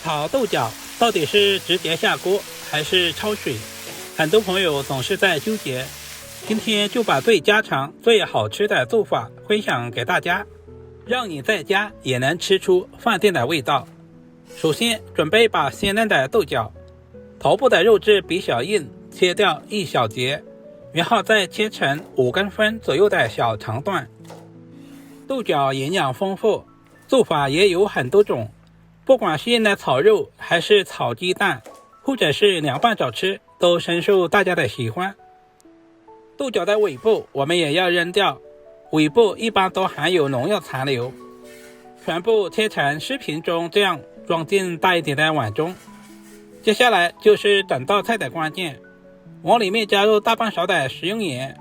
炒豆角到底是直接下鍋還是焯水？很多朋友總是在糾結。今天就把最家常、最好吃的做法分享給大家，讓你在家也能吃出飯店的味道。首先準備把鮮嫩的豆角，頭部的肉質比較硬，切掉一小截，然後再切成5公分左右的小長段。豆角營養豐富，做法也有很多種，不管是用来炒肉還是炒雞蛋，或者是凉拌着吃，都深受大家的喜歡。豆角的尾部我们也要扔掉，尾部一般都含有農藥殘留，全部切成视頻中這樣裝進大一點的碗中。接下來就是整道菜的關鍵，往裡面加入大半勺的食用鹽，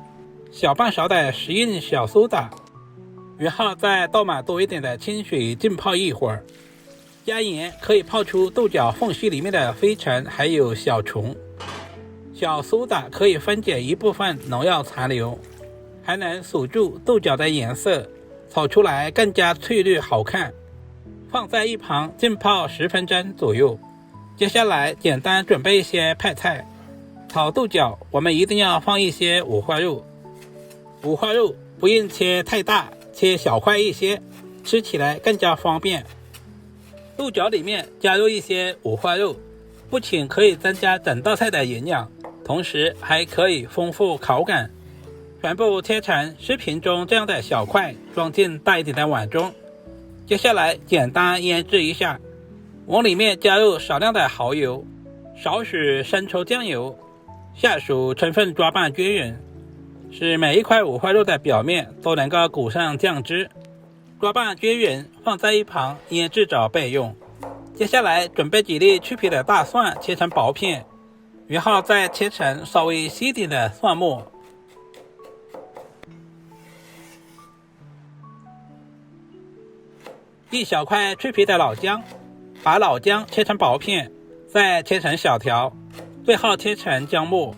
小半勺的食用小蘇打，然後再倒滿多一點的清水浸泡一會兒。加鹽可以泡出豆角縫隙裡面的灰塵還有小蟲，小蘇打可以分解一部分農藥殘留，還能锁住豆角的顏色，炒出來更加翠綠好看。放在一旁浸泡10分鐘左右。接下來簡單準備一些配菜。炒豆角我們一定要放一些五花肉，五花肉不用切太大，切小塊一些，吃起來更加方便。豆角裡面加入一些五花肉，不仅可以增加整道菜的營養，同時還可以豐富口感。全部切成视頻中這樣的小塊，裝進大一點的碗中。接下來簡單醃制一下，往裡面加入少量的蠔油，少許生抽醬油，下手充分抓拌均勻，使每一塊五花肉的表面都能夠裹上醬汁。抓拌均勻，放在一旁醃制着備用。接下來準備幾粒去皮的大蒜，切成薄片，然後再切成稍微細一點的蒜末。一小塊去皮的老薑，把老薑切成薄片，再切成小條，最後切成薑末。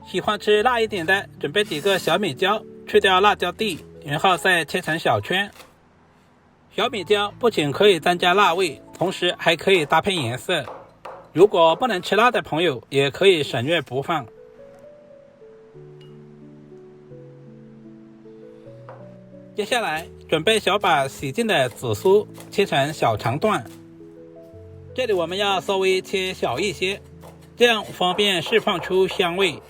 喜歡吃辣一點的，準備幾個小米椒，去掉辣椒蒂，然後再切成小圈。小米椒不僅可以增加辣味，同時還可以搭配顏色。如果不能吃辣的朋友，也可以省略不放。接下來準備小把洗淨的紫蘇，切成小長段。這裡我們要稍微切小一些，這樣方便釋放出香味。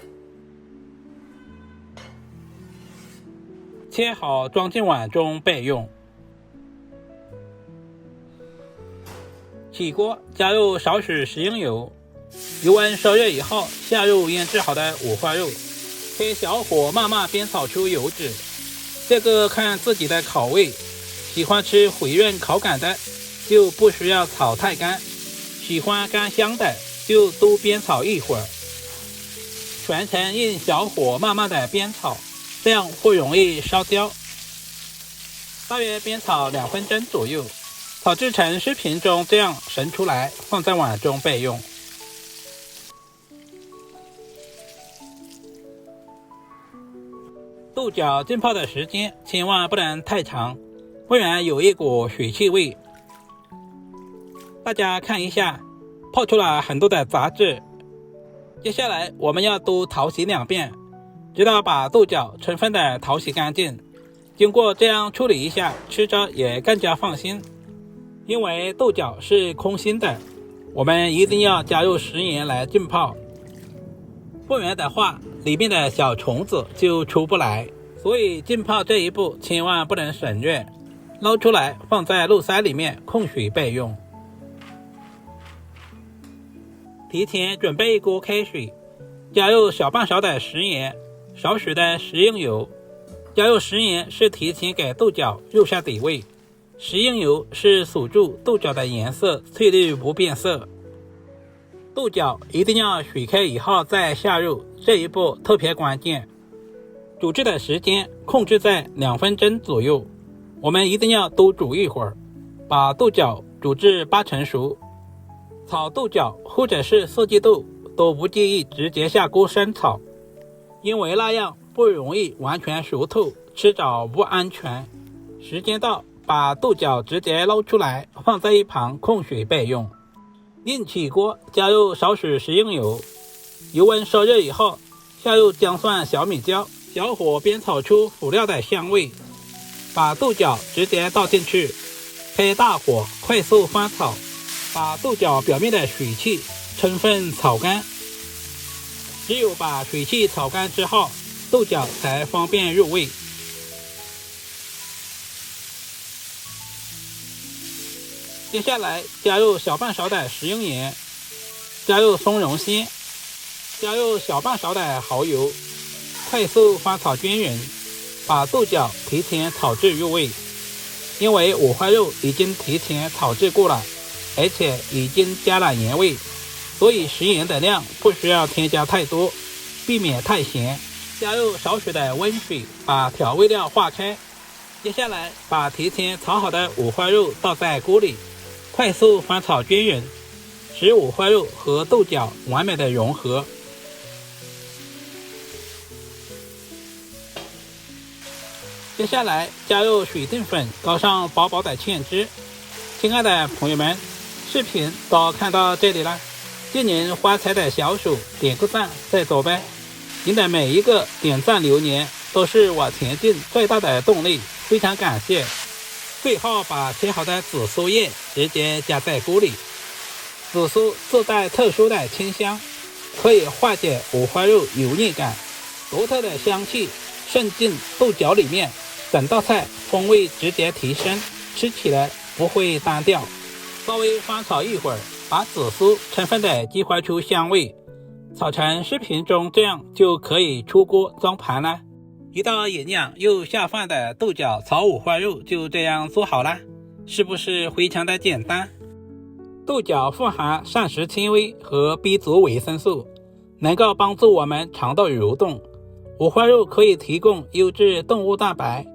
切好裝進碗中備用。起鍋加入少許食用油，油溫燒熱以後，下入醃制好的五花肉，開小火慢慢煸炒出油脂。這個看自己的口味，喜歡吃回潤口感的就不需要炒太乾，喜歡乾香的就多煸炒一會兒。全程用小火慢慢的煸炒，這樣不容易燒焦。大約煸炒2分鐘左右，炒制成視頻中這樣盛出來，放在碗中備用。豆角浸泡的時間千萬不能太長，不然有一股水汽味。大家看一下，泡出了很多的雜質。接下來我們要多淘洗2遍，直到把豆角充分的淘洗乾淨。經過這樣處理一下，吃着也更加放心。因為豆角是空心的，我們一定要加入食鹽來浸泡，不然的話裡面的小蟲子就出不來。所以浸泡這一步千萬不能省略。撈出來放在漏塞裡面控水備用。提前準備一鍋開水，加入小半勺的食鹽，少許的食用油。加入食鹽是提前給豆角入下底味，食用油是鎖住豆角的顏色，翠綠不變色。豆角一定要水開以後再下入，這一步特別關鍵。煮制的時間控制在2分鐘左右，我們一定要多煮一會兒，把豆角煮至8成熟。炒豆角或者是四季豆都不建議直接下鍋生炒，因為那樣不容易完全熟透，吃着不安全。时间到，把豆角直接撈出來，放在一旁控水備用。另起鍋，加入少許食用油，油溫燒熱以後，下入薑蒜、小米椒，小火煸炒出輔料的香味，把豆角直接倒進去，開大火快速翻炒，把豆角表面的水汽充分炒乾。只有把水汽炒乾之後，豆角才方便入味。接下來加入小半勺的食用鹽，加入松茸鮮，加入小半勺的蠔油，快速翻炒均勻，把豆角提前炒至入味。因為五花肉已經提前炒制過了，而且已經加了鹽味，所以食鹽的量不需要添加太多，避免太鹹。加入少許的溫水，把調味料化開。接下來把提前炒好的五花肉倒在鍋裡，快速翻炒均勻，使五花肉和豆角完美的融合。接下來加入水淀粉，倒上薄薄的芡汁。親愛的朋友們，視頻都看到這裡了，借您發財的小手點個讚再走唄。您的每一個點讚留言都是我前進最大的動力，非常感謝。最後把切好的紫蘇葉直接加在鍋裡，紫蘇自帶特殊的清香，可以化解五花肉油膩感，獨特的香氣滲進豆角裡面，整道菜風味直接提升，吃起來不會單調。稍微翻炒一會兒，把紫蘇充分的激發出香味，炒成視頻中這樣就可以出鍋裝盤了。一道營養又下飯的豆角炒五花肉就這樣做好了，是不是非常的簡單？豆角富含膳食纖維和 B 族維生素，能夠幫助我們腸道蠕動。五花肉可以提供優質動物蛋白，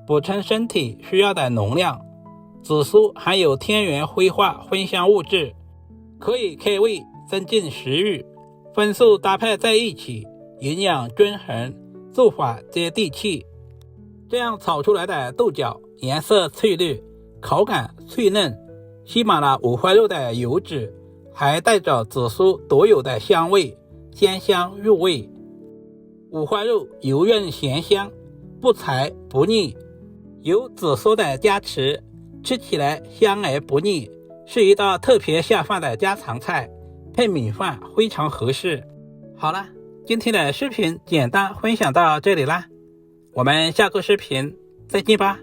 補充身體需要的能量。紫蘇含有天然揮發芳香物質，可以開胃增進食慾，荤素搭配在一起，營養均衡，做法接地氣。這樣炒出來的豆角顏色翠綠，口感脆嫩，吸滿了五花肉的油脂，還帶着紫蘇獨有的香味，鮮香入味。五花肉油潤鹹香，不柴不膩，有紫蘇的加持，吃起來香而不膩，是一道特別下飯的家常菜，配米飯非常合適。好了，今天的視頻簡單分享到這裡啦，我們下個視頻再見吧。